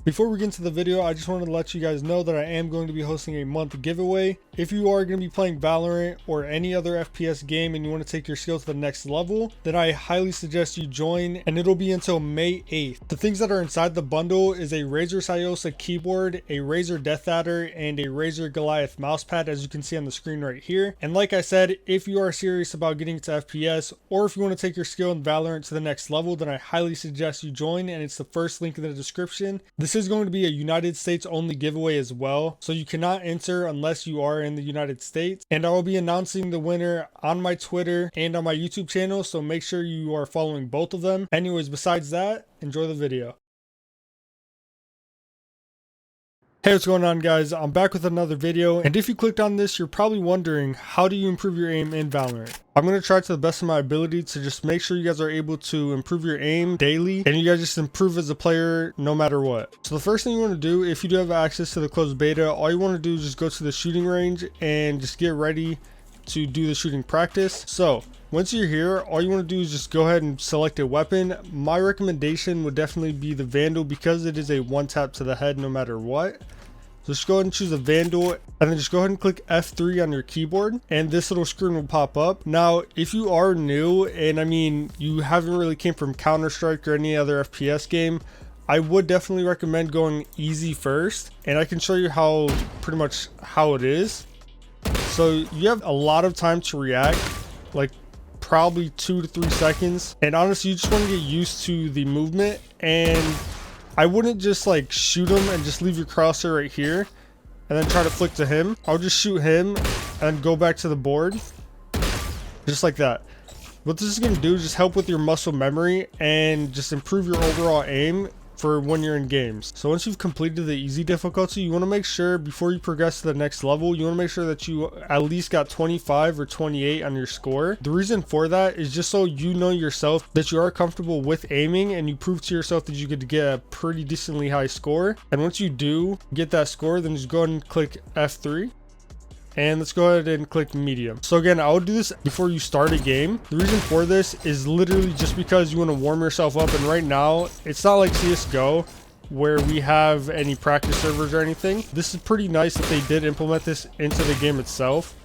Before we get into the video, I just wanted to let you guys know that I am going to be hosting a month giveaway. If you are going to be playing Valorant or any other FPS game and you want to take your skills to the next level, then I highly suggest you join, and it'll be until May 8th. The things that are inside the bundle is a Razer Syosa keyboard, a Razer Death Adder, and a Razer Goliath mousepad, as you can see on the screen right here. And like I said, if you are serious about getting to FPS, or if you want to take your skill in Valorant to the next level, then I highly suggest you join, and it's the first link in the description. This is going to be a United States only giveaway as well, so you cannot enter unless you are in the United States, and I will be announcing the winner on my Twitter and on my YouTube channel, so make sure you are following both of them. Anyways, besides that, enjoy the video. Hey, what's going on, guys? I'm back with another video, and if you clicked on this, you're probably wondering, how do you improve your aim in Valorant? I'm going to try to the best of my ability to just make sure you guys are able to improve your aim daily, and you guys just improve as a player no matter what. So the first thing you want to do, if you do have access to the closed beta, all you want to do is just go to the shooting range and just get ready to do the shooting practice. So once you're here, all you want to do is just go ahead and select a weapon. My recommendation would definitely be the Vandal, because it is a one tap to the head no matter what. So just go ahead and choose a Vandal, and then just go ahead and click F3 on your keyboard, and this little screen will pop up. Now, if you are new, and I mean, you haven't really came from Counter-Strike or any other FPS game, I would definitely recommend going easy first, and I can show you pretty much how it is. So you have a lot of time to react, like probably 2 to 3 seconds, and honestly, you just want to get used to the movement. And I wouldn't just like shoot him and just leave your crosshair right here and then try to flick to him. I'll just shoot him and go back to the board just like that. What this is going to do is just help with your muscle memory and just improve your overall aim for when you're in games. So once you've completed the easy difficulty, you want to make sure before you progress to the next level, you want to make sure that you at least got 25 or 28 on your score. The reason for that is just so you know yourself that you are comfortable with aiming, and you prove to yourself that you could get a pretty decently high score. And once you do get that score, then just go ahead and click F3. And let's go ahead and click medium. So again, I would do this before you start a game. The reason for this is literally just because you want to warm yourself up. And right now, it's not like CSGO where we have any practice servers or anything. This is pretty nice that they did implement this into the game itself.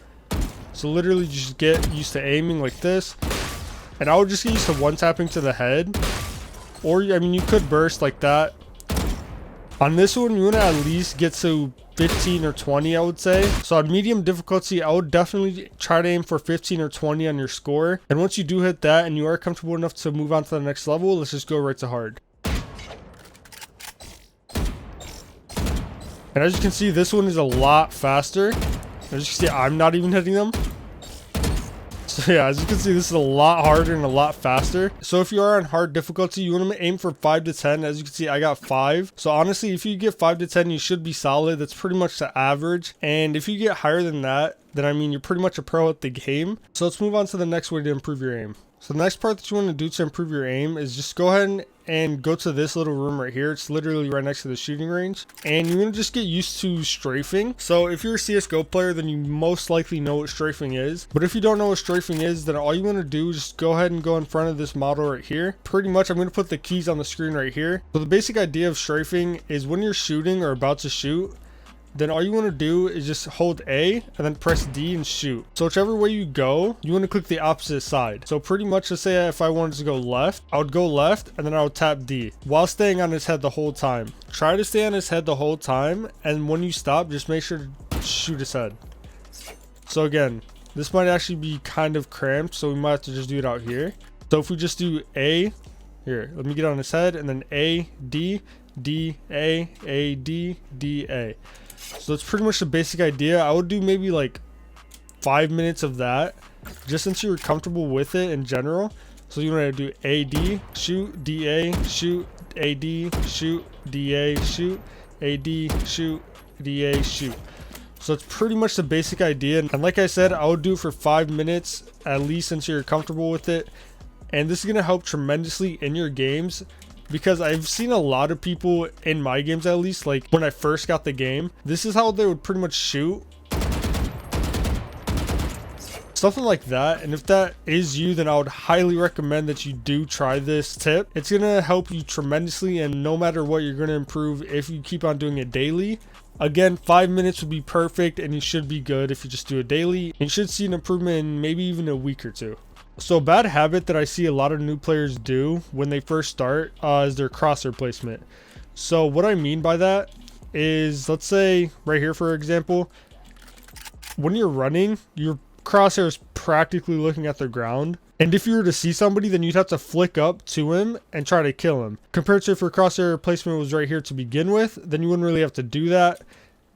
So literally just get used to aiming like this. And I would just get used to one tapping to the head. Or, I mean, you could burst like that. On this one, you want to at least get to 15 or 20, I would say. So on medium difficulty, I would definitely try to aim for 15 or 20 on your score. And once you do hit that and you are comfortable enough to move on to the next level, let's just go right to hard. And as you can see, this one is a lot faster. As you can see, I'm not even hitting them. So yeah, as you can see, this is a lot harder and a lot faster. So if you are on hard difficulty, you want to aim for 5 to 10. As you can see, I got 5. So honestly, if you get 5 to 10, you should be solid. That's pretty much the average. And if you get higher than that, then I mean, you're pretty much a pro at the game. So let's move on to the next way to improve your aim. So the next part that you want to do to improve your aim is just go ahead and go to this little room right here. It's literally right next to the shooting range, and you want to just get used to strafing. So if you're a CSGO player, then you most likely know what strafing is. But if you don't know what strafing is, then all you want to do is just go ahead and go in front of this model right here. Pretty much, I'm going to put the keys on the screen right here. So the basic idea of strafing is when you're shooting or about to shoot, then all you want to do is just hold A and then press D and shoot. So whichever way you go, you want to click the opposite side. So pretty much, let's say if I wanted to go left, I would go left and then I would tap D while staying on his head the whole time. Try to stay on his head the whole time, and when you stop, just make sure to shoot his head. So again, this might actually be kind of cramped, so we might have to just do it out here. So if we just do A, here, let me get on his head, and then A, D, D, A, D, D, A. So that's pretty much the basic idea. I would do maybe like 5 minutes of that, just since you were comfortable with it in general. So you want to do AD, shoot, DA, shoot, AD, shoot, DA, shoot, AD, shoot, DA, shoot. So it's pretty much the basic idea. And like I said, I would do it for 5 minutes at least, since you're comfortable with it. And this is going to help tremendously in your games, because I've seen a lot of people in my games, at least, like when I first got the game, this is how they would pretty much shoot. something like that. And if that is you, then I would highly recommend that you do try this tip. It's gonna help you tremendously, and no matter what, you're gonna improve if you keep on doing it daily. Again, 5 minutes would be perfect, and you should be good if you just do it daily. And you should see an improvement in maybe even a week or two. So a bad habit that I see a lot of new players do when they first start is their crosshair placement. So what I mean by that is, let's say right here, for example, when you're running, your crosshair is practically looking at the ground. And if you were to see somebody, then you'd have to flick up to him and try to kill him. Compared to if your crosshair placement was right here to begin with, then you wouldn't really have to do that.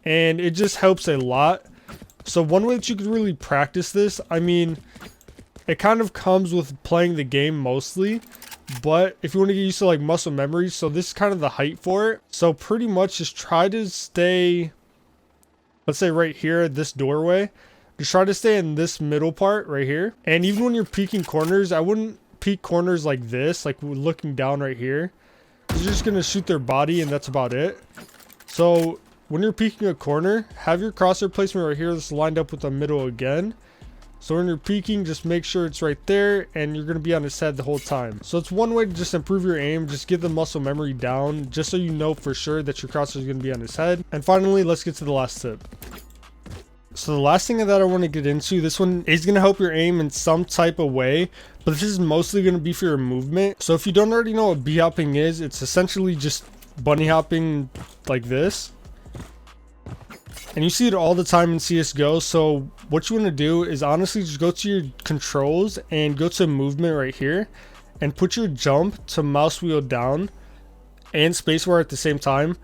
And it just helps a lot. So one way that you could really practice this, I mean, it kind of comes with playing the game mostly. But if you want to get used to like muscle memory, so this is kind of the height for it. So pretty much just try to stay, let's say right here at this doorway. Just try to stay in this middle part right here. And even when you're peeking corners, I wouldn't peek corners like this, like looking down right here. You're just going to shoot their body and that's about it. So when you're peeking a corner, have your crosshair placement right here that's lined up with the middle again. So when you're peeking, just make sure it's right there and you're going to be on his head the whole time. So it's one way to just improve your aim. Just get the muscle memory down just so you know for sure that your crosshair is going to be on his head. And finally, let's get to the last tip. So the last thing that I want to get into, this one is going to help your aim in some type of way, but this is mostly going to be for your movement. So if you don't already know what B hopping is, it's essentially just bunny hopping like this. And you see it all the time in CSGO. So what you want to do is honestly just go to your controls and go to movement right here and put your jump to mouse wheel down and spacebar at the same time.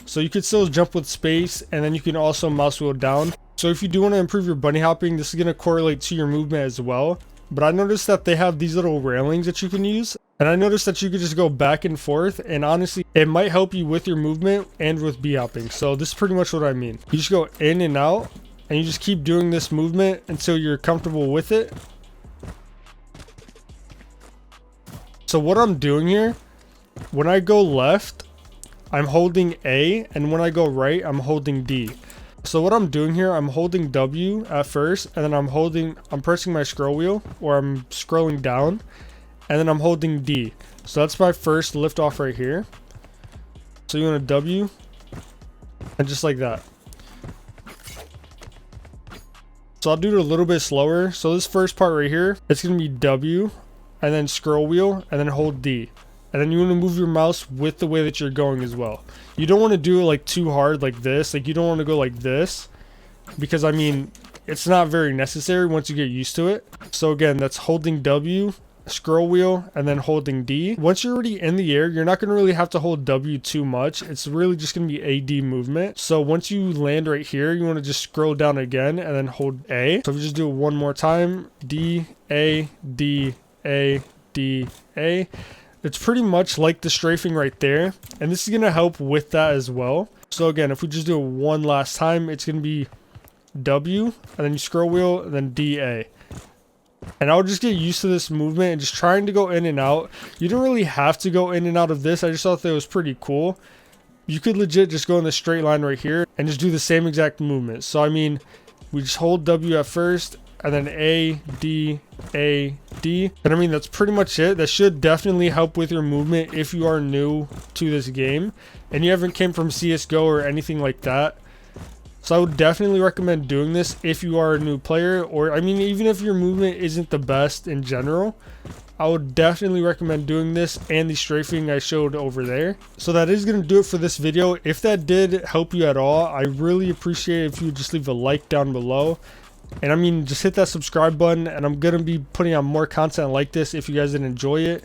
So you could still jump with space and then you can also mouse wheel down. So if you do want to improve your bunny hopping, this is going to correlate to your movement as well. But I noticed that they have these little railings that you can use. And I noticed that you could just go back and forth. And honestly, it might help you with your movement and with B hopping. So this is pretty much what I mean. You just go in and out. And you just keep doing this movement until you're comfortable with it. So what I'm doing here, when I go left, I'm holding A. And when I go right, I'm holding D. So what I'm doing here, I'm holding W at first, and then I'm pressing my scroll wheel, or I'm scrolling down, and then I'm holding D. So that's my first lift off right here. So you want a W, and just like that. So I'll do it a little bit slower. So this first part right here, it's going to be W, and then scroll wheel, and then hold D. And then you want to move your mouse with the way that you're going as well. You don't want to do it like too hard like this. Like you don't want to go like this. Because I mean, it's not very necessary once you get used to it. So again, that's holding W, scroll wheel, and then holding D. Once you're already in the air, you're not going to really have to hold W too much. It's really just going to be AD movement. So once you land right here, you want to just scroll down again and then hold A. So if you just do it one more time, D, A, D, A, D, A. It's pretty much like the strafing right there. And this is going to help with that as well. So again, if we just do it one last time, it's going to be W, and then you scroll wheel, and then DA. And I'll just get used to this movement and just trying to go in and out. You don't really have to go in and out of this. I just thought that it was pretty cool. You could legit just go in the straight line right here and just do the same exact movement. So I mean, we just hold W at first, and then A, D, A, D. And I mean, that's pretty much it. That should definitely help with your movement if you are new to this game and you haven't came from CSGO or anything like that. So I would definitely recommend doing this if you are a new player, or I mean, even if your movement isn't the best in general, I would definitely recommend doing this and the strafing I showed over there. So that is going to do it for this video. If that did help you at all, I really appreciate it if you would just leave a like down below. And I mean, just hit that subscribe button, and I'm going to be putting out more content like this if you guys did enjoy it.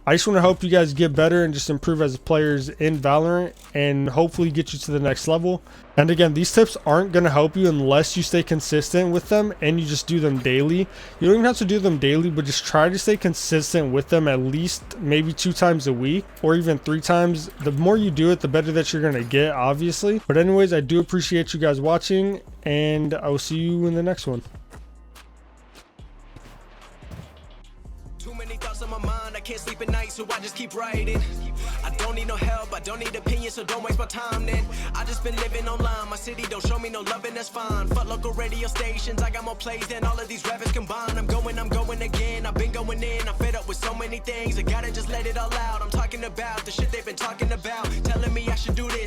I just want to help you guys get better and just improve as players in Valorant and hopefully get you to the next level. And again, these tips aren't going to help you unless you stay consistent with them and you just do them daily. You don't even have to do them daily, but just try to stay consistent with them at least maybe 2 times a week or even 3 times. The more you do it, the better that you're going to get, obviously. But anyways, I do appreciate you guys watching, and I will see you in the next one. Too many thoughts on my mind. I can't sleep at night, so I just keep writing. I don't need no help, I don't need opinions, so don't waste my time then. I just been living online, my city don't show me no loving, that's fine. Fuck local radio stations, I got more plays than all of these rappers combined. I'm going again, I've been going in, I'm fed up with so many things. I gotta just let it all out, I'm talking about the shit they've been talking about, telling me I should do this.